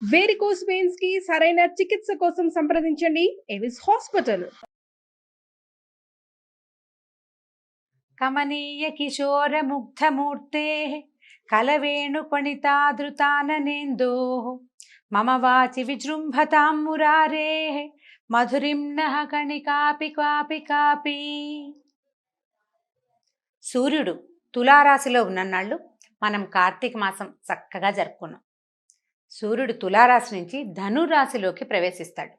Varicose veins కి సరైన చికిత్స కోసం సంప్రదించండి ఎవిస్ హాస్పిటల్. కమనీయ కిశోర ముగ్ధమూర్తే కలవేణుపణితాదృతాననేందో మమ వాచి విజృంభతాం మురారే మధురిం నః కణికాపి కాపి కాపి. సూర్యుడు తులారాశిలో ఉన్ననాళ్ళు మనం కార్తీక మాసం చక్కగా జరుపుకున్నాం. సూర్యుడు తులారాశి నుంచి ధనురాశిలోకి ప్రవేశిస్తాడు.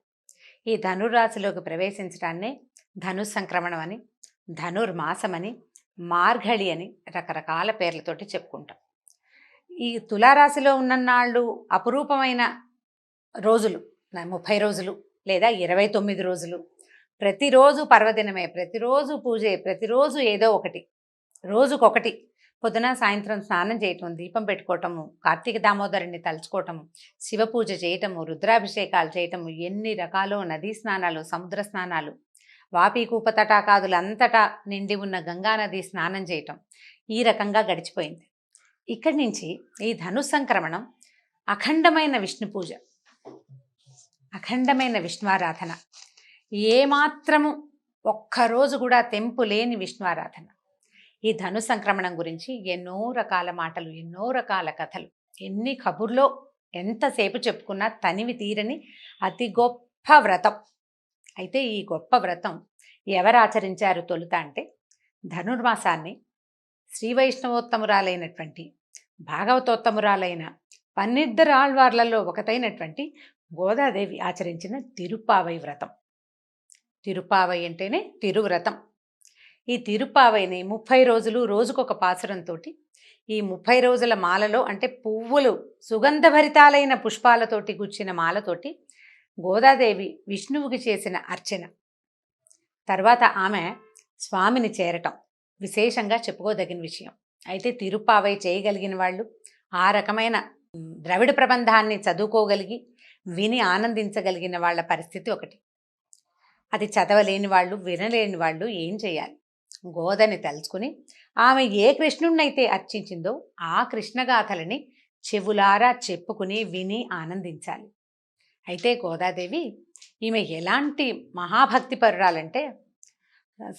ఈ ధనురాశిలోకి ప్రవేశించడాన్నే ధను సంక్రమణం అని, ధనుర్మాసం అని, మార్గళి అని రకరకాల పేర్లతోటి చెప్పుకుంటాం. ఈ తులారాశిలో ఉన్ననాళ్ళు అపురూపమైన రోజులు 30 రోజులు లేదా 29 రోజులు. ప్రతిరోజు పర్వదినమే, ప్రతిరోజు పూజే, ప్రతిరోజు ఏదో ఒకటి, రోజుకొకటి. పొద్దున సాయంత్రం స్నానం చేయటం, దీపం పెట్టుకోవటము, కార్తీక దామోదరుని తలుచుకోవటము, శివ పూజ చేయటము, రుద్రాభిషేకాలు చేయటము, ఎన్ని రకాలు నదీ స్నానాలు, సముద్ర స్నానాలు, వాపి కూప తటాకాదులంతటా నిండి ఉన్న గంగానది స్నానం చేయటం, ఈ రకంగా గడిచిపోయింది. ఇక్కడి నుంచి ఈ ధను సంక్రమణం అఖండమైన విష్ణు పూజ, అఖండమైన విష్ణువారాధన, ఏమాత్రము ఒక్కరోజు కూడా తెంపు లేని విష్ణువారాధన. ఈ ధను సంక్రమణం గురించి ఎన్నో రకాల మాటలు, ఎన్నో రకాల కథలు, ఎన్ని కబుర్లో ఎంతసేపు చెప్పుకున్నా తనివి తీరని అతి గొప్ప వ్రతం. అయితే ఈ గొప్ప వ్రతం ఎవరు ఆచరించారు తొలుత అంటే, ధనుర్మాసాన్ని శ్రీ వైష్ణవోత్తమురాలైనటువంటి భాగవతోత్తమురాలైన 12 ఆళ్వార్లలో ఒకటైనటువంటి గోదాదేవి ఆచరించిన తిరుప్పావై వ్రతం. తిరుప్పావై అంటేనే తిరువ్రతం. ఈ తిరుప్పావైని 30 రోజులు రోజుకొక పాసురంతో, ఈ 30 రోజుల మాలలో అంటే పువ్వులు సుగంధభరితాలైన పుష్పాలతోటి గుచ్చిన మాలతోటి గోదాదేవి విష్ణువుకి చేసిన అర్చన, తర్వాత ఆమె స్వామిని చేరటం విశేషంగా చెప్పుకోదగిన విషయం. అయితే తిరుప్పావై చేయగలిగిన వాళ్ళు, ఆ రకమైన ద్రవిడ ప్రబంధాన్ని చదువుకోగలిగి విని ఆనందించగలిగిన వాళ్ళ పరిస్థితి ఒకటి. అది చదవలేని వాళ్ళు, వినలేని వాళ్ళు ఏం చేయాలి? గోదని తలుచుకుని ఆమె ఏ కృష్ణుణ్ణైతే అర్చించిందో ఆ కృష్ణగాథలని చెవులారా చెప్పుకుని విని ఆనందించాలి. అయితే గోదాదేవి ఈమె ఎలాంటి మహాభక్తి పరురాలంటే,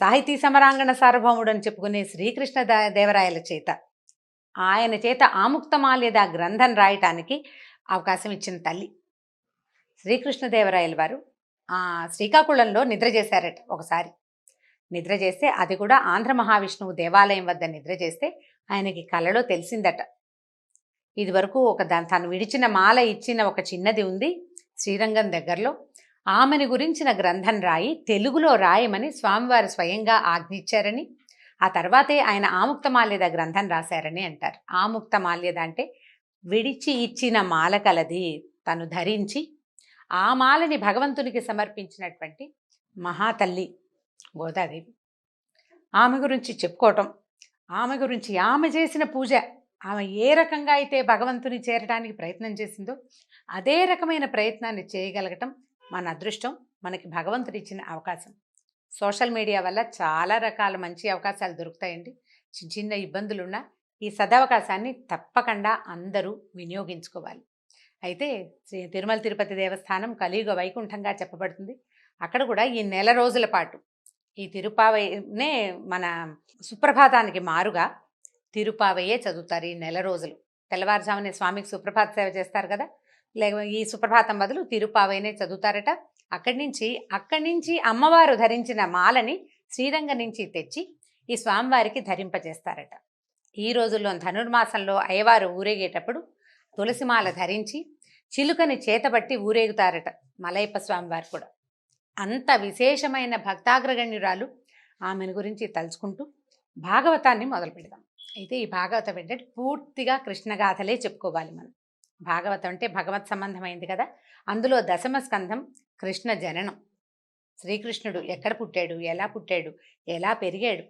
సాహితీ సమరాంగణ సార్వభౌముడు అని చెప్పుకునే శ్రీకృష్ణ దేవరాయల చేత, ఆయన చేత ఆముక్తమాల్యద గ్రంథం రాయటానికి అవకాశం ఇచ్చిన తల్లి. శ్రీకృష్ణదేవరాయల వారు శ్రీకాకుళంలో నిద్ర చేశారట ఒకసారి. నిద్ర చేస్తే, అది కూడా ఆంధ్ర మహావిష్ణువు దేవాలయం వద్ద నిద్ర చేస్తే ఆయనకి కలలో తెలిసిందట, ఇది వరకు తను విడిచిన మాల ఇచ్చిన ఒక చిన్నది ఉంది శ్రీరంగం దగ్గరలో, ఆమెను గురించిన గ్రంథం రాయి తెలుగులో రాయమని స్వామివారు స్వయంగా ఆజ్ఞించారని, ఆ తర్వాతే ఆయన ఆముక్తమాల్యద గ్రంథం రాశారని అంటారు. ఆముక్తమాల్యద అంటే విడిచి ఇచ్చిన మాల కలది, తను ధరించి ఆ మాలని భగవంతునికి సమర్పించినటువంటి మహాతల్లి గోదాదేవి. ఆమె గురించి చెప్పుకోవటం, ఆమె గురించి ఆమె చేసిన పూజ, ఆమె ఏ రకంగా అయితే భగవంతుని చేరడానికి ప్రయత్నం చేసిందో అదే రకమైన ప్రయత్నాన్ని చేయగలగటం మన అదృష్టం, మనకి భగవంతుడు ఇచ్చిన అవకాశం. సోషల్ మీడియా వల్ల చాలా రకాల మంచి అవకాశాలు దొరుకుతాయండి. చిన్న చిన్న ఇబ్బందులున్నా ఈ సదవకాశాన్ని తప్పకుండా అందరూ వినియోగించుకోవాలి. అయితే శ్రీ తిరుమల తిరుపతి దేవస్థానం కలియుగ వైకుంఠంగా చెప్పబడుతుంది. అక్కడ కూడా ఈ నెల రోజుల పాటు ఈ తిరుప్పావైనే మన సుప్రభాతానికి మారుగా తిరుప్పావయ్యే చదువుతారు. ఈ నెల రోజులు తెల్లవారుజామునే స్వామికి సుప్రభాత సేవ చేస్తారు కదా, లేక ఈ సుప్రభాతం బదులు తిరుప్పావైనే చదువుతారట. అక్కడి నుంచి అమ్మవారు ధరించిన మాలని శ్రీరంగం నుంచి తెచ్చి ఈ స్వామివారికి ధరింపజేస్తారట. ఈ రోజుల్లో ధనుర్మాసంలో అయ్యవారు ఊరేగేటప్పుడు తులసిమాల ధరించి చిలుకని చేతబట్టి ఊరేగుతారట మలయప్ప స్వామివారు కూడా. అంత విశేషమైన భక్తాగ్రగణ్యురాలు. ఆమెను గురించి తలుచుకుంటూ భాగవతాన్ని మొదలు పెడదాం. అయితే ఈ భాగవతం ఏంటంటే పూర్తిగా కృష్ణగాథలే చెప్పుకోవాలి మనం. భాగవతం అంటే భగవత్ సంబంధమైంది కదా. అందులో దశమ స్కంధం కృష్ణ జననం. శ్రీకృష్ణుడు ఎక్కడ పుట్టాడు, ఎలా పెరిగాడు,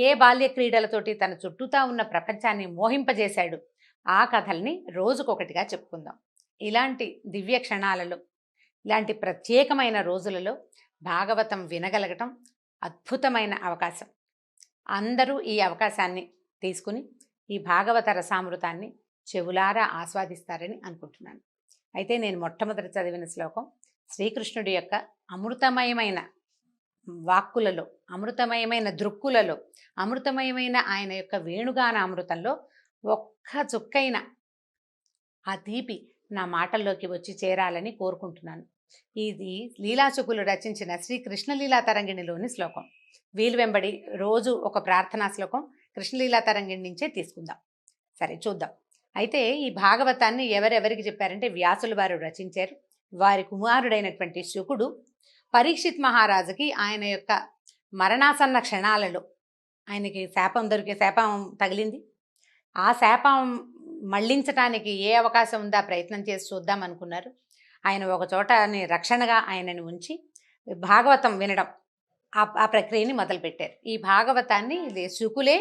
ఏ బాల్య క్రీడలతోటి తన చుట్టూతా ఉన్న ప్రపంచాన్ని మోహింపజేశాడు, ఆ కథల్ని రోజుకొకటిగా చెప్పుకుందాం. ఇలాంటి దివ్య క్షణాలలో, ఇలాంటి ప్రత్యేకమైన రోజులలో భాగవతం వినగలగటం అద్భుతమైన అవకాశం. అందరూ ఈ అవకాశాన్ని తీసుకుని ఈ భాగవత రసామృతాన్ని చెవులారా ఆస్వాదిస్తారని అనుకుంటున్నాను. అయితే నేను మొట్టమొదటి చదివిన శ్లోకం శ్రీకృష్ణుడి యొక్క అమృతమయమైన వాక్కులలో, అమృతమయమైన దృక్కులలో, అమృతమయమైన ఆయన యొక్క వేణుగాన అమృతంలో ఒక్క చుక్కైన ఆ తీపి నా మాటల్లోకి వచ్చి చేరాలని కోరుకుంటున్నాను. ఇది లీలాశుకులు రచించిన శ్రీ కృష్ణలీలా తరంగిణిలోని శ్లోకం. వీలు వెంబడి రోజు ఒక ప్రార్థనా శ్లోకం కృష్ణలీలా తరంగిణి నుంచే తీసుకుందాం. సరే చూద్దాం. అయితే ఈ భాగవతాన్ని ఎవరెవరికి చెప్పారంటే వ్యాసుల వారు రచించారు. వారి కుమారుడైనటువంటి శుకుడు పరీక్షిత్ మహారాజుకి ఆయన యొక్క మరణాసన్న క్షణాలలో ఆయనకి శాపం తగిలింది. ఆ శాపం మళ్లించటానికి ఏ అవకాశం ఉందా ప్రయత్నం చేసి చూద్దాం అనుకున్నారు. ఆయన ఒక చోటని రక్షణగా ఆయనను ఉంచి భాగవతం వినడం ఆ ప్రక్రియని మొదలుపెట్టారు. ఈ భాగవతాన్ని శుకులే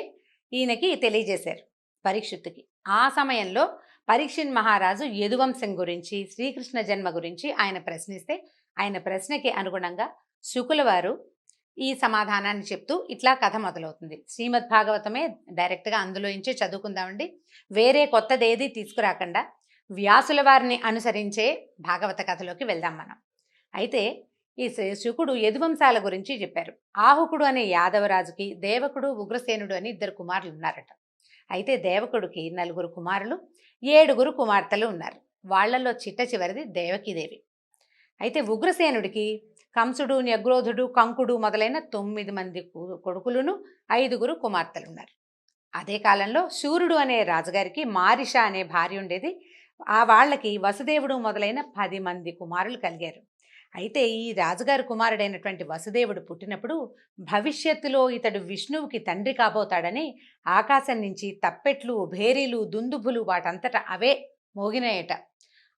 ఈయనకి తెలియజేశారు పరీక్షిత్తుకి. ఆ సమయంలో పరీక్షిత్ మహారాజు యదువంశం గురించి, శ్రీకృష్ణ జన్మ గురించి ఆయన ప్రశ్నిస్తే ఆయన ప్రశ్నకి అనుగుణంగా శుకుల వారు ఈ సమాధానాన్ని చెప్తూ ఇట్లా కథ మొదలవుతుంది. శ్రీమద్ భాగవతమే డైరెక్ట్గా అందులో నుంచి చదువుకుందామండి. వేరే కొత్తదేది తీసుకురాకుండా వ్యాసుల వారిని అనుసరించే భాగవత కథలోకి వెళ్దాం మనం. అయితే ఈ శుకుడు యదువంశాల గురించి చెప్పారు. ఆహుకుడు అనే యాదవరాజుకి దేవకుడు, ఉగ్రసేనుడు అని 2 కుమారులు ఉన్నారట. అయితే దేవకుడికి 4 కుమారులు, 7 కుమార్తెలు ఉన్నారు. వాళ్లలో చిట్ట చివరిది దేవకీదేవి. అయితే ఉగ్రసేనుడికి కంసుడు, న్యగ్రోధుడు, కంకుడు మొదలైన 9 మంది కొడుకులను, 5 కుమార్తెలు ఉన్నారు. అదే కాలంలో శూరుడు అనే రాజుగారికి మారిష అనే భార్య ఉండేది. ఆ వాళ్ళకి వసుదేవుడు మొదలైన 10 మంది కుమారులు కలిగారు. అయితే ఈ రాజుగారి కుమారుడైనటువంటి వసుదేవుడు పుట్టినప్పుడు భవిష్యత్తులో ఇతడు విష్ణువుకి తండ్రి కాబోతాడని ఆకాశం నుంచి తప్పెట్లు, భేరీలు, దుందుభులు వాటంతటా అవే మోగినాయట.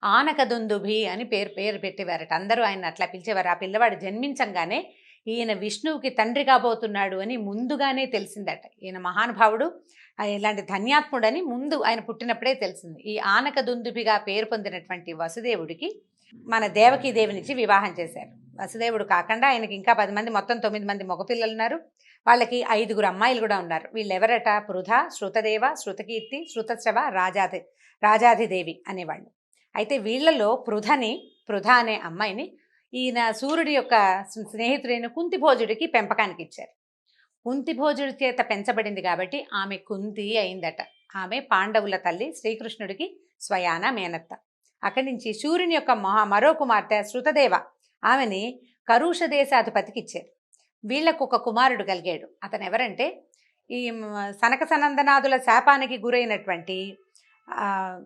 ఆనక దుందుభి అని పేరు పెట్టేవారట. అందరూ ఆయన అట్లా పిలిచేవారు. ఆ పిల్లవాడు జన్మించంగానే ఈయన విష్ణువుకి తండ్రి కాబోతున్నాడు అని ముందుగానే తెలిసిందట. ఈయన మహానుభావుడు, ఇలాంటి ధన్యాత్ముడని ముందు ఆయన పుట్టినప్పుడే తెలిసింది. ఈ ఆనక దుందుభిగా పేరు పొందినటువంటి వసుదేవుడికి మన దేవకీదేవినిచ్చి వివాహం చేశారు. వసుదేవుడు కాకుండా ఆయనకి ఇంకా 10 మంది, మొత్తం 9 మంది మగపిల్లలు ఉన్నారు. వాళ్ళకి 5 అమ్మాయిలు కూడా ఉన్నారు. వీళ్ళు ఎవరట? పృథ, శృతదేవ, శృతకీర్తి, శృతశ్రవ, రాజాధిదేవి అనేవాళ్ళు. అయితే వీళ్లలో పృథ అనే అమ్మాయిని ఈయన సూర్యుడి యొక్క స్నేహితుడైన కుంతిభోజుడికి పెంపకానికి ఇచ్చారు. కుంతిభోజుడి చేత పెంచబడింది కాబట్టి ఆమె కుంతి అయిందట. ఆమె పాండవుల తల్లి, శ్రీకృష్ణుడికి స్వయాన మేనత్త. అక్కడి నుంచి సూర్యుని యొక్క మరో కుమార్తె శృతదేవ, ఆమెని కరుష దేశాధిపతికి ఇచ్చారు. వీళ్లకు ఒక కుమారుడు కలిగాడు. అతను ఎవరంటే ఈ సనక సనందనాదుల శాపానికి గురైనటువంటి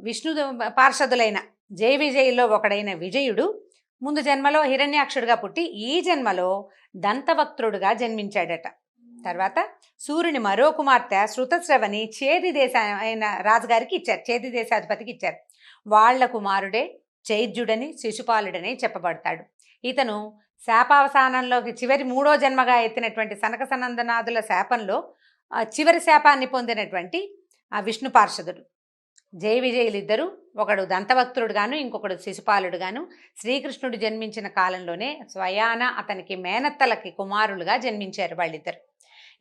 విష్ణు పార్షదులైన జయ విజయుల్లో ఒకడైన విజయుడు ముందు జన్మలో హిరణ్యాక్షుడిగా పుట్టి ఈ జన్మలో దంతవక్త్రుడుగా జన్మించాడట. తర్వాత సూర్యుని మరో కుమార్తె శృతశ్రవని చేది అయిన రాజుగారికి ఇచ్చారు, చేది దేశాధిపతికి ఇచ్చారు. వాళ్ల కుమారుడే చైద్యుడని, శిశుపాలుడని చెప్పబడతాడు. ఇతను శాపావసానంలోకి చివరి 3వ జన్మగా ఎత్తినటువంటి సనక సనందనాదుల శాపంలో చివరి శాపాన్ని పొందినటువంటి ఆ విష్ణు పార్షదుడు. జయ విజయులిద్దరూ, ఒకడు దంతవక్త్రుడుగాను, ఇంకొకడు శిశుపాలుడుగాను శ్రీకృష్ణుడు జన్మించిన కాలంలోనే స్వయాన అతనికి మేనత్తలకి కుమారులుగా జన్మించారు వాళ్ళిద్దరు.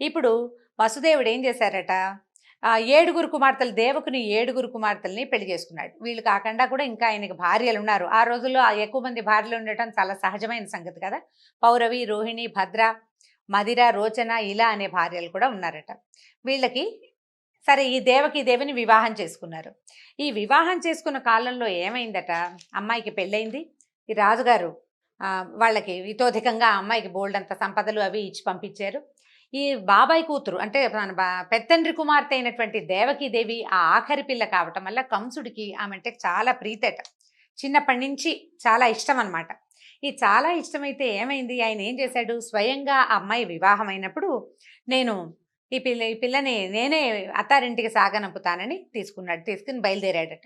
ఇప్పుడు వసుదేవుడు ఏం చేశారట? 7 కుమార్తెలు, దేవకుని 7 కుమార్తెల్ని పెళ్లి చేసుకున్నాడు. వీళ్ళు కాకుండా కూడా ఇంకా ఆయనకి భార్యలు ఉన్నారు. ఆ రోజుల్లో ఎక్కువ మంది భార్యలు ఉండటం చాలా సహజమైన సంగతి కదా. పౌరవి, రోహిణి, భద్ర, మదిర, రోచన ఇలా అనే భార్యలు కూడా ఉన్నారట. వీళ్ళకి సరే ఈ దేవిని వివాహం చేసుకున్నారు. ఈ వివాహం చేసుకున్న కాలంలో ఏమైందట? అమ్మాయికి పెళ్ళయింది. ఈ రాజుగారు వాళ్ళకి ఇతోధికంగా అమ్మాయికి బోల్డంత సంపదలు అవి ఇచ్చి పంపించారు. ఈ బాబాయ్ కూతురు అంటే పెత్తండ్రి కుమార్తె అయినటువంటి దేవకీదేవి ఆ ఆఖరి పిల్ల కావటం వల్ల కంసుడికి ఆమె అంటే చాలా ప్రీతట. చిన్నప్పటి నుంచి చాలా ఇష్టం అనమాట. ఈ చాలా ఇష్టమైతే ఏమైంది, ఆయన ఏం చేశాడు? స్వయంగా ఆ అమ్మాయి వివాహం అయినప్పుడు నేను ఈ పిల్లని నేనే అత్తారింటికి సాగనంపుతానని తీసుకుని బయలుదేరాడట.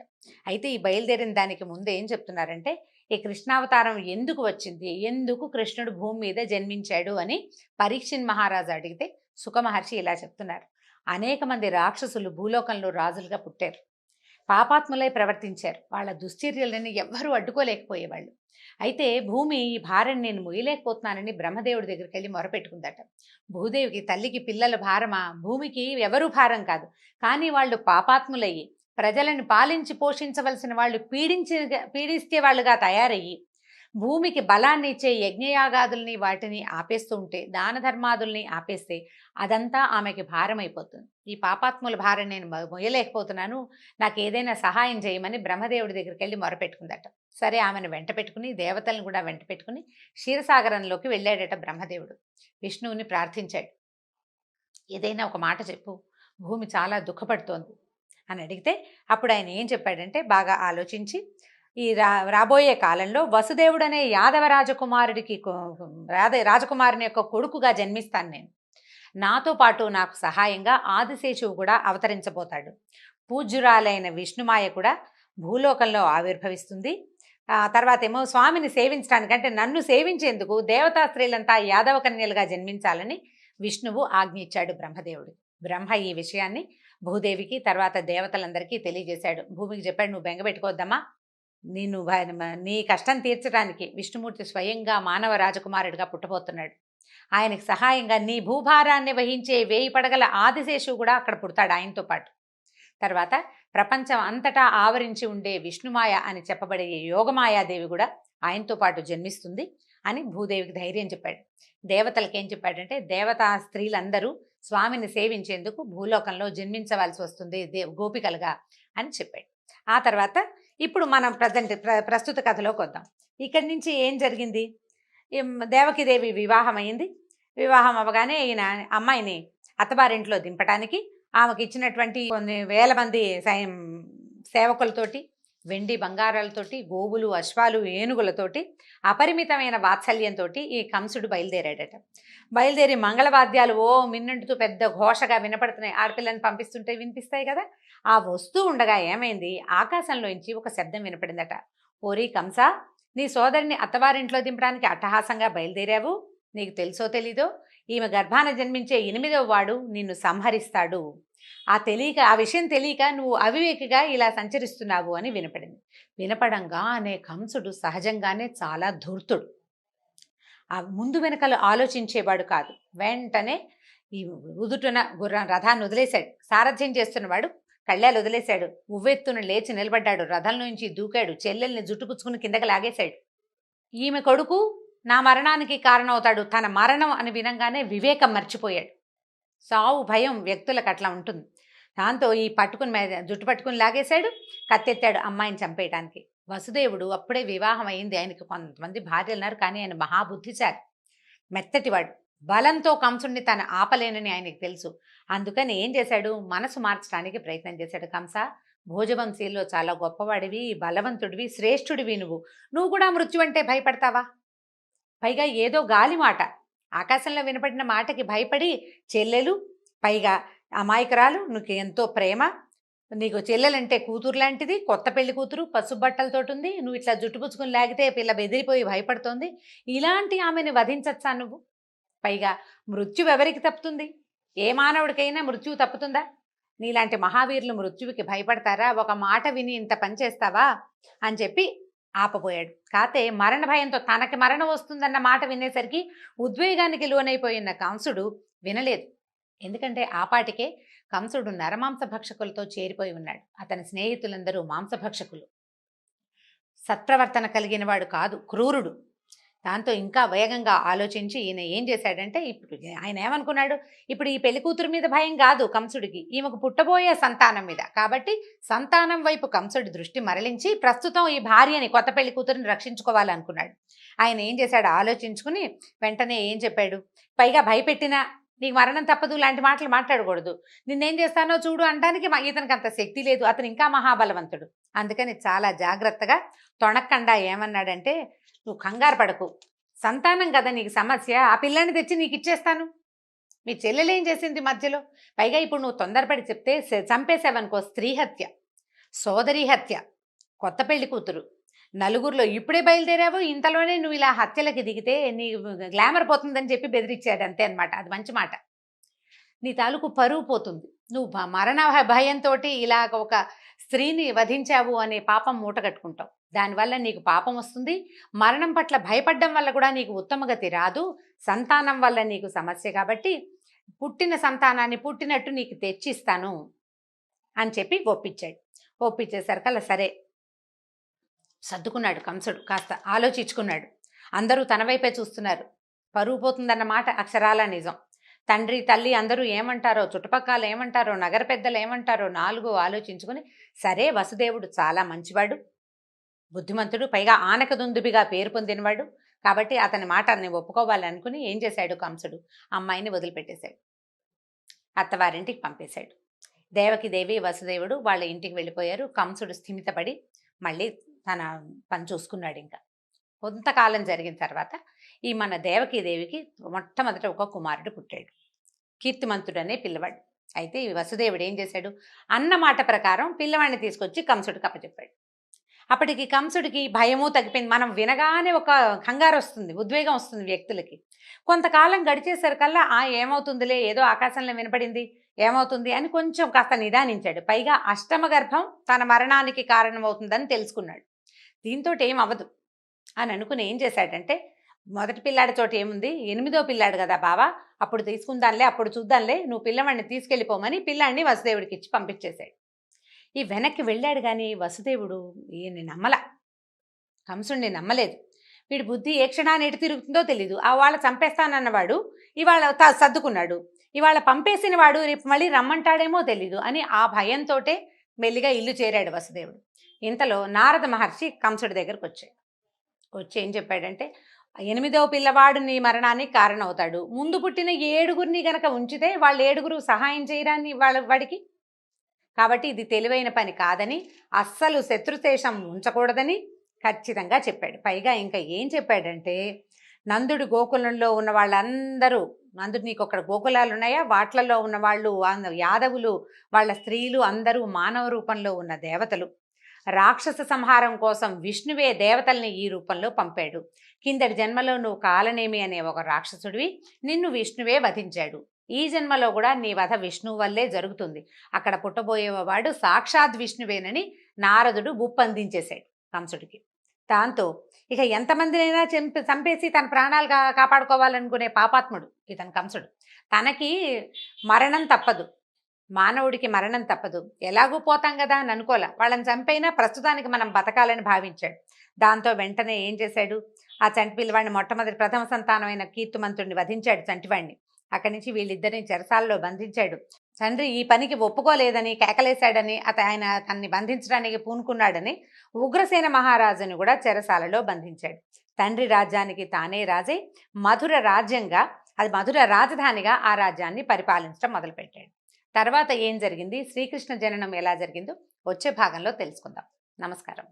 అయితే ఈ బయలుదేరిన దానికి ముందు ఏం చెప్తున్నారంటే, ఈ కృష్ణావతారం ఎందుకు వచ్చింది, ఎందుకు కృష్ణుడు భూమి మీద జన్మించాడు అని పరీక్షిత్ మహారాజు అడిగితే సుఖ మహర్షి ఇలా చెప్తున్నారు. అనేక మంది రాక్షసులు భూలోకంలో రాజులుగా పుట్టారు, పాపాత్ములై ప్రవర్తించారు. వాళ్ళ దుశ్చర్యలని ఎవ్వరూ అడ్డుకోలేకపోయేవాళ్ళు. అయితే భూమి ఈ భారం నేను మొయ్యలేకపోతున్నానని బ్రహ్మదేవుడి దగ్గరికి వెళ్ళి మొరపెట్టుకుందట. భూదేవికి, తల్లికి పిల్లల భారమా? భూమికి ఎవరూ భారం కాదు, కానీ వాళ్ళు పాపాత్ములయ్యి ప్రజలను పాలించి పోషించవలసిన వాళ్ళు పీడిస్తే వాళ్ళుగా తయారయ్యి భూమికి బలాన్ని ఇచ్చే యజ్ఞయాగాదుల్ని వాటిని ఆపేస్తూ ఉంటే, దాన ధర్మాదుల్ని ఆపేస్తే అదంతా ఆమెకి భారం అయిపోతుంది. ఈ పాపాత్ముల భారం నేను మొయ్యలేకపోతున్నాను, నాకు ఏదైనా సహాయం చేయమని బ్రహ్మదేవుడి దగ్గరికి వెళ్ళి మొరపెట్టుకుందట. సరే, ఆమెను వెంట పెట్టుకుని దేవతలను కూడా వెంట పెట్టుకుని క్షీరసాగరంలోకి వెళ్ళాడట బ్రహ్మదేవుడు. విష్ణువుని ప్రార్థించాడు, ఏదైనా ఒక మాట చెప్పు, భూమి చాలా దుఃఖపడుతోంది అని అడిగితే అప్పుడు ఆయన ఏం చెప్పాడంటే, బాగా ఆలోచించి, ఈ రాబోయే కాలంలో వసుదేవుడు అనే యాదవ రాజకుమారుడికి రాజకుమారుని యొక్క కొడుకుగా జన్మిస్తాను నేను. నాతో పాటు నాకు సహాయంగా ఆదిశేషువు కూడా అవతరించబోతాడు. పూజ్యురాలైన విష్ణుమాయ కూడా భూలోకంలో ఆవిర్భవిస్తుంది. తర్వాత ఏమో స్వామిని సేవించడానికి, అంటే నన్ను సేవించేందుకు దేవతా స్త్రీలంతా యాదవ కన్యలుగా జన్మించాలని విష్ణువు ఆజ్ఞ ఇచ్చాడు బ్రహ్మదేవుడు. బ్రహ్మ ఈ విషయాన్ని భూదేవికి తర్వాత దేవతలందరికీ తెలియజేశాడు. భూమికి చెప్పాడు, నువ్వు బెంగపెట్టుకోవద్దమ్మా, నీ కష్టం తీర్చడానికి విష్ణుమూర్తి స్వయంగా మానవ రాజకుమారుడిగా పుట్టబోతున్నాడు. ఆయనకు సహాయంగా నీ భూభారాన్ని వహించే 1000 పడగల ఆదిశేషువు కూడా అక్కడ పుడతాడు ఆయనతో పాటు. తర్వాత ప్రపంచం అంతటా ఆవరించి ఉండే విష్ణుమాయ అని చెప్పబడే యోగమాయాదేవి కూడా ఆయనతో పాటు జన్మిస్తుంది అని భూదేవికి ధైర్యం చెప్పాడు. దేవతలకి ఏం చెప్పాడంటే, దేవతా స్త్రీలందరూ స్వామిని సేవించేందుకు భూలోకంలో జన్మించవలసి వస్తుంది గోపికలుగా అని చెప్పాడు. ఆ తర్వాత ఇప్పుడు మనం ప్రస్తుత కథలోకి వద్దాం. ఇక్కడి నుంచి ఏం జరిగింది? దేవకీదేవి వివాహం అయింది. వివాహం అవ్వగానే ఈయన అమ్మాయిని అత్తవారింట్లో దింపడానికి ఆమెకి ఇచ్చినటువంటి కొన్ని వేల మంది సేవకులతోటి, వెండి బంగారాలతోటి, గోవులు, అశ్వాలు, ఏనుగులతోటి, అపరిమితమైన వాత్సల్యంతో ఈ కంసుడు బయలుదేరాడట. బయలుదేరి మంగళవాద్యాలు మిన్నంటుతూ పెద్ద ఘోషగా వినపడుతున్నాయి. ఆడపిల్లని పంపిస్తుంటే వినిపిస్తాయి కదా. ఆ వస్తూ ఉండగా ఏమైంది, ఆకాశంలోంచి ఒక శబ్దం వినపడిందట. ఓరి కంస, నీ సోదరిని అత్తవారింట్లో దింపడానికి అట్టహాసంగా బయలుదేరావు. నీకు తెలుసో తెలీదో, ఈమె గర్భాన జన్మించే 8వ వాడు నిన్ను సంహరిస్తాడు. ఆ విషయం తెలియక నువ్వు అవివేకిగా ఇలా సంచరిస్తున్నావు అని వినపడింది. వినపడంగానే కంసుడు సహజంగానే చాలా ధూర్తుడు. ఆ ముందు వెనకలు ఆలోచించేవాడు కాదు. వెంటనే ఈ ఉదుటున రథాన్ని వదిలేశాడు. సారథ్యం చేస్తున్నవాడు కళ్ళాలు వదిలేశాడు. ఉవ్వెత్తున లేచి నిలబడ్డాడు. రథం నుంచి దూకాడు. చెల్లెల్ని జుట్టుపుచ్చుకుని కిందకి లాగేశాడు. ఈమె కొడుకు నా మరణానికి కారణమవుతాడు. తన మరణం అని వినంగానే వివేకం మర్చిపోయాడు. సావు భయం వ్యక్తులకు అట్లా ఉంటుంది. దాంతో ఈ జుట్టు పట్టుకుని లాగేశాడు. కత్తెత్తాడు అమ్మాయిని చంపేయడానికి. వసుదేవుడు అప్పుడే వివాహం అయింది. ఆయనకి కొంతమంది భార్యలు ఉన్నారు, కానీ ఆయన మహాబుద్ధిశాలి, మెత్తటివాడు. బలంతో కంసుడిని తను ఆపలేనని ఆయనకి తెలుసు. అందుకని ఏం చేశాడు, మనసు మార్చడానికి ప్రయత్నం చేశాడు. కంస, భోజవంశీల్లో చాలా గొప్పవాడివి, బలవంతుడివి, శ్రేష్ఠుడివి. నువ్వు కూడా మృత్యు అంటే భయపడతావా? పైగా ఏదో గాలి మాట, ఆకాశంలో వినపడిన మాటకి భయపడి చెల్లెలు, పైగా అమాయకురాలు, నీకు ఎంతో ప్రేమ, నీకు చెల్లెలంటే కూతురు లాంటిది, కొత్త పెళ్లి కూతురు, పసుపు బట్టలతోటి ఉంది, నువ్వు ఇట్లా జుట్టుపుచ్చుకుని లాగితే పిల్ల బెదిరిపోయి భయపడుతోంది. ఇలాంటి ఆమెను వధించచ్చా నువ్వు? పైగా మృత్యువు ఎవరికి తప్పుతుంది? ఏ మానవుడికైనా మృత్యువు తప్పుతుందా? నీలాంటి మహావీరులు మృత్యువుకి భయపడతారా? ఒక మాట విని ఇంత పని చేస్తావా అని చెప్పి ఆపబోయాడు. కాతే మరణ భయంతో తనకి మరణం వస్తుందన్న మాట వినేసరికి ఉద్వేగానికి లోనైపోయిన కంసుడు వినలేదు. ఎందుకంటే ఆపాటికే కంసుడు నరమాంస భక్షకులతో చేరిపోయి ఉన్నాడు. అతని స్నేహితులందరూ మాంసభక్షకులు. సత్ప్రవర్తన కలిగిన వాడు కాదు, క్రూరుడు. దాంతో ఇంకా వేగంగా ఆలోచించి ఈయన ఏం చేశాడంటే, ఇప్పుడు ఆయన ఏమనుకున్నాడు, ఇప్పుడు ఈ పెళ్లి కూతురు మీద భయం కాదు కంసుడికి, ఈమెకు పుట్టబోయే సంతానం మీద. కాబట్టి సంతానం వైపు కంసుడి దృష్టి మరలించి ప్రస్తుతం ఈ భార్యని, కొత్త పెళ్లి కూతురిని రక్షించుకోవాలనుకున్నాడు. ఆయన ఏం చేశాడు, ఆలోచించుకుని వెంటనే ఏం చెప్పాడు, పైగా భయపెట్టినా నీకు మరణం తప్పదు లాంటి మాటలు మాట్లాడకూడదు, నిన్నేం చేస్తానో చూడు అనడానికి ఇతనికి అంత శక్తి లేదు, అతను ఇంకా మహాబలవంతుడు. అందుకని చాలా జాగ్రత్తగా తొణక్కండా ఏమన్నాడంటే, నువ్వు కంగారు పడకు, సంతానం కదా నీకు సమస్య, ఆ పిల్లాన్ని తెచ్చి నీకు ఇచ్చేస్తాను. మీ చెల్లెలేం చేసింది మధ్యలో? పైగా ఇప్పుడు నువ్వు తొందరపడి చెప్తే చంపేసావనుకో, స్త్రీ హత్య, సోదరి హత్య, కొత్త పెళ్లి కూతురు, నలుగురిలో ఇప్పుడే బయలుదేరావు, ఇంతలోనే నువ్వు ఇలా హత్యలకి దిగితే నీ గ్లామర్ పోతుందని చెప్పి బెదిరించాడు. అంతే అనమాట. అది మంచి మాట. నీ తాలూకు పరువు పోతుంది. నువ్వు మరణ భయంతో ఇలా ఒక స్త్రీని వధించావు అనే పాపం మూట కట్టుకుంటావు. దానివల్ల నీకు పాపం వస్తుంది. మరణం పట్ల భయపడడం వల్ల కూడా నీకు ఉత్తమగతి రాదు. సంతానం వల్ల నీకు సమస్య, కాబట్టి పుట్టిన సంతానాన్ని పుట్టినట్టు నీకు తెచ్చిస్తాను అని చెప్పి ఒప్పించాడు. ఒప్పించేసరికల్లా సరే సర్దుకున్నాడు కంసుడు. కాస్త ఆలోచించుకున్నాడు. అందరూ తన వైపే చూస్తున్నారు. పరువు పోతుందన్న మాట అక్షరాల నిజం. తండ్రి తల్లి అందరూ ఏమంటారో, చుట్టుపక్కల ఏమంటారో, నగర పెద్దలు ఏమంటారో 4 ఆలోచించుకుని సరే వసుదేవుడు చాలా మంచివాడు, బుద్ధిమంతుడు, పైగా ఆనకదుందుబిగా పేరు పొందినవాడు, కాబట్టి అతని మాట ఒప్పుకోవాలనుకుని ఏం చేశాడు కంసుడు, అమ్మాయిని వదిలిపెట్టేశాడు, అత్తవారింటికి పంపేశాడు. దేవకిదేవి వసుదేవుడు వాళ్ళ ఇంటికి వెళ్ళిపోయారు. కంసుడు స్థిమితపడి మళ్ళీ తన పని చూసుకున్నాడు. ఇంకా కొంతకాలం జరిగిన తర్వాత ఈ మన దేవకీదేవికి మొట్టమొదట ఒక కుమారుడు పుట్టాడు, కీర్తిమంతుడు అనే పిల్లవాడు. అయితే ఈ వసుదేవుడు ఏం చేశాడు, అన్న మాట ప్రకారం పిల్లవాడిని తీసుకొచ్చి కంసుడికి అప్పచెప్పాడు. అప్పటికి కంసుడికి భయము తగ్గిపోయింది. మనం వినగానే ఒక కంగారు వస్తుంది, ఉద్వేగం వస్తుంది వ్యక్తులకి. కొంతకాలం గడిచేసరికల్లా ఏమవుతుందిలే, ఏదో ఆకాశంలో వినపడింది, ఏమవుతుంది అని కొంచెం కాస్త నిదానించాడు. పైగా అష్టమ గర్భం తన మరణానికి కారణమవుతుందని తెలుసుకున్నాడు. దీంతో ఏం అవ్వదు అని అనుకుని ఏం చేశాడంటే, మొదటి పిల్లాడి చోట ఏముంది, 8వ పిల్లాడు కదా బావా, అప్పుడు తీసుకుందాంలే, అప్పుడు చూద్దాంలే, నువ్వు పిల్లవాడిని తీసుకెళ్ళిపోమని పిల్లాడిని వసుదేవుడికి ఇచ్చి పంపించేశాడు. ఈ వెనక్కి వెళ్ళాడు కానీ వసుదేవుడు ఈయన్ని కంసుడిని నమ్మలేదు. వీడి బుద్ధి ఏ క్షణాన్ని ఎటు తిరుగుతుందో తెలీదు. వాళ్ళ చంపేస్తానన్నవాడు ఇవాళ సర్దుకున్నాడు, ఇవాళ పంపేసిన వాడు రేపు మళ్ళీ రమ్మంటాడేమో తెలీదు అని ఆ భయంతో మెల్లిగా ఇల్లు చేరాడు వసుదేవుడు. ఇంతలో నారద మహర్షి కంసుడి దగ్గరకు వచ్చి ఏం చెప్పాడంటే, 8వ పిల్లవాడు నీ మరణానికి కారణమవుతాడు, ముందు పుట్టిన 7గురిని గనక ఉంచితే వాళ్ళు 7గురు సహాయం చేయరాని వాడికి, కాబట్టి ఇది తెలివైన పని కాదని, అస్సలు శత్రుశేషం ఉంచకూడదని ఖచ్చితంగా చెప్పాడు. పైగా ఇంకా ఏం చెప్పాడంటే, నందుడు గోకులంలో ఉన్న వాళ్ళందరూ, నందుడు నీకు అక్కడ గోకులాలు ఉన్నాయా, వాట్లలో ఉన్న వాళ్ళు యాదవులు, వాళ్ళ స్త్రీలు అందరూ మానవ రూపంలో ఉన్న దేవతలు. రాక్షస సంహారం కోసం విష్ణువే దేవతల్ని ఈ రూపంలో పంపాడు. కిందటి జన్మలో నువ్వు కాలనేమి అనే ఒక రాక్షసుడివి, నిన్ను విష్ణువే వధించాడు. ఈ జన్మలో కూడా నీ వధ విష్ణువు వల్లే జరుగుతుంది. అక్కడ పుట్టబోయేవాడు సాక్షాత్ విష్ణువేనని నారదుడు బుప్పందించేశాడు కంసుడికి. దాంతో ఇక ఎంతమందినైనా చంపేసి తన ప్రాణాలు కాపాడుకోవాలనుకునే పాపాత్ముడు ఇతను కంసుడు. తనకి మరణం తప్పదు, మానవుడికి మరణం తప్పదు, ఎలాగూ పోతాం కదా అని అనుకోలే. వాళ్ళని చంపైనా ప్రస్తుతానికి మనం బతకాలని భావించాడు. దాంతో వెంటనే ఏం చేశాడు, ఆ చంటి పిల్లవాడిని మొట్టమొదటి ప్రథమ సంతానమైన కీర్తిమంతుడిని వధించాడు, చంటివాడిని. అక్కడి నుంచి వీళ్ళిద్దరిని చెరసాలలో బంధించాడు. తండ్రి ఈ పనికి ఒప్పుకోలేదని కేకలేశాడని, ఆయన తన్ని బంధించడానికి పూనుకున్నాడని ఉగ్రసేన మహారాజుని కూడా చెరసాలలో బంధించాడు. తండ్రి రాజ్యానికి తానే రాజై మధుర రాజ్యంగా, అది మధుర రాజధానిగా ఆ రాజ్యాన్ని పరిపాలించడం మొదలుపెట్టాడు. తర్వాత ఏం జరిగింది, శ్రీకృష్ణ జననం ఎలా జరిగిందో వచ్చే భాగంలో తెలుసుకుందాం. నమస్కారం.